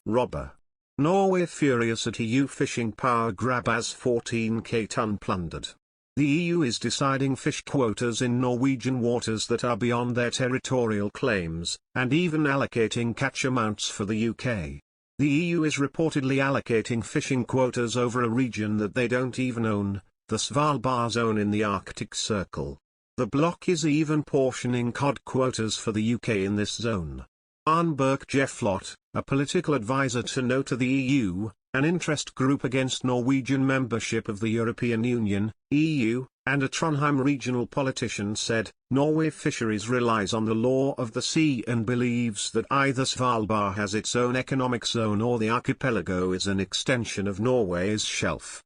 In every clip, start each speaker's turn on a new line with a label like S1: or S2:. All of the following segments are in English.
S1: robber. Norway furious at EU fishing power grab as 14k tonne plundered. The EU is deciding fish quotas in Norwegian waters that are beyond their territorial claims, and even allocating catch amounts for the UK. The EU is reportedly allocating fishing quotas over a region that they don't even own, the Svalbard zone in the Arctic Circle. The bloc is even portioning cod quotas for the UK in this zone. Arnberg Jefflot, a political advisor to the EU, an interest group against Norwegian membership of the European Union, EU, and a Trondheim regional politician said, Norway Fisheries relies on the law of the sea and believes that either Svalbard has its own economic zone or the archipelago is an extension of Norway's shelf.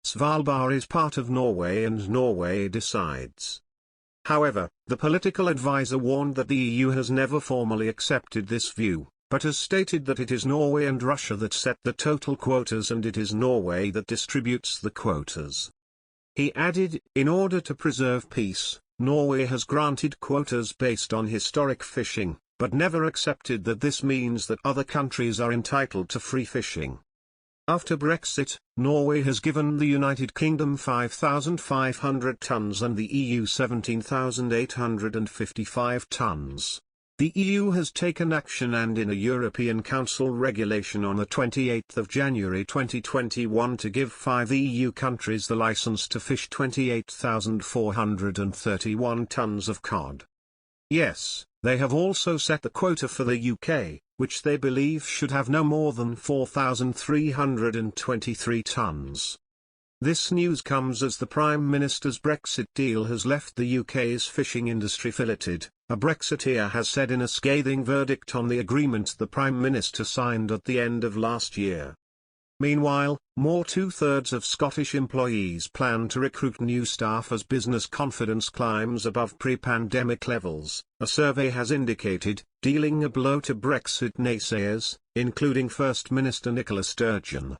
S1: Svalbard is part of Norway and Norway decides. However, the political advisor warned that the EU has never formally accepted this view, but has stated that it is Norway and Russia that set the total quotas and it is Norway that distributes the quotas. He added, in order to preserve peace, Norway has granted quotas based on historic fishing, but never accepted that this means that other countries are entitled to free fishing. After Brexit, Norway has given the United Kingdom 5,500 tonnes and the EU 17,855 tonnes. The EU has taken action and in a European Council regulation on the 28th of January 2021 to give 5 EU countries the licence to fish 28,431 tonnes of cod. Yes, they have also set the quota for the UK, which they believe should have no more than 4,323 tonnes. This news comes as the Prime Minister's Brexit deal has left the UK's fishing industry filleted, a Brexiteer has said in a scathing verdict on the agreement the Prime Minister signed at the end of last year. Meanwhile, more two-thirds of Scottish employees plan to recruit new staff as business confidence climbs above pre-pandemic levels, a survey has indicated, dealing a blow to Brexit naysayers, including First Minister Nicola Sturgeon.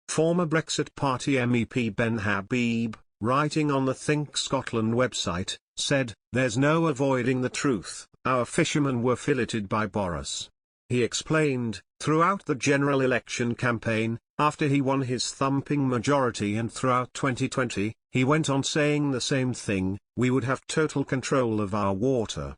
S1: Former Brexit Party MEP Ben Habib, writing on the Think Scotland website, said, "There's no avoiding the truth, our fishermen were filleted by Boris." He explained, throughout the general election campaign, after he won his thumping majority and throughout 2020, he went on saying the same thing, we would have total control of our water.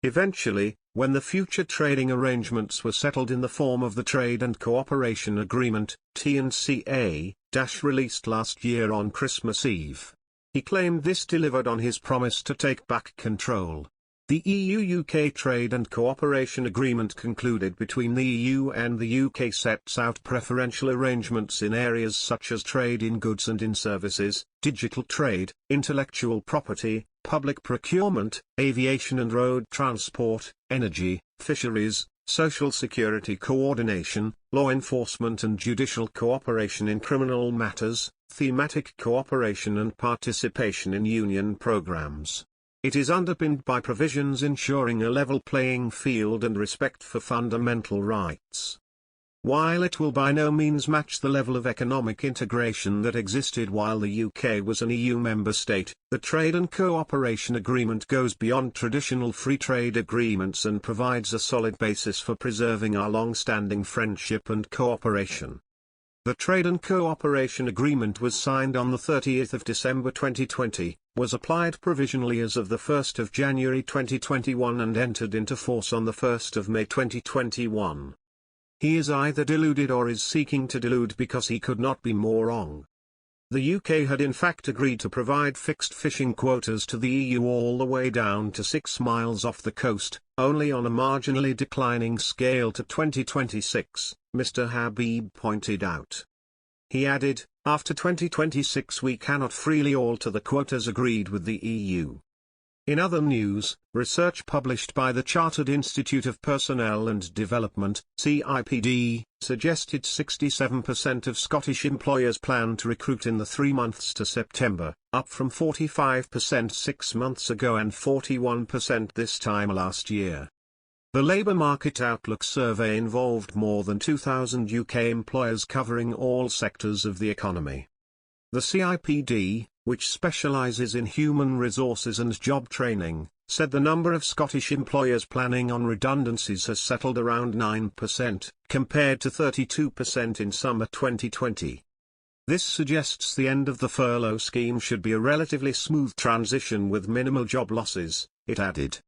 S1: Eventually, when the future trading arrangements were settled in the form of the Trade and Cooperation Agreement, TNCA, released last year on Christmas Eve, he claimed this delivered on his promise to take back control. The EU-UK Trade and Cooperation Agreement concluded between the EU and the UK sets out preferential arrangements in areas such as trade in goods and in services, digital trade, intellectual property, public procurement, aviation and road transport, energy, fisheries, social security coordination, law enforcement and judicial cooperation in criminal matters, thematic cooperation and participation in union programs. It is underpinned by provisions ensuring a level playing field and respect for fundamental rights. While it will by no means match the level of economic integration that existed while the UK was an EU member state, the Trade and Cooperation Agreement goes beyond traditional free trade agreements and provides a solid basis for preserving our long-standing friendship and cooperation. The Trade and Cooperation Agreement was signed on the 30th of December 2020, was applied provisionally as of the 1st of January 2021 and entered into force on the 1st of May 2021. He is either deluded or is seeking to delude because he could not be more wrong. The UK had in fact agreed to provide fixed fishing quotas to the EU all the way down to 6 miles off the coast, only on a marginally declining scale to 2026, Mr. Habib pointed out. He added, after 2026 we cannot freely alter the quotas agreed with the EU. In other news, research published by the Chartered Institute of Personnel and Development, CIPD, suggested 67% of Scottish employers plan to recruit in the 3 months to September, up from 45% 6 months ago and 41% this time last year. The Labour Market Outlook survey involved more than 2,000 UK employers covering all sectors of the economy. The CIPD, which specialises in human resources and job training, said the number of Scottish employers planning on redundancies has settled around 9%, compared to 32% in summer 2020. This suggests the end of the furlough scheme should be a relatively smooth transition with minimal job losses, it added.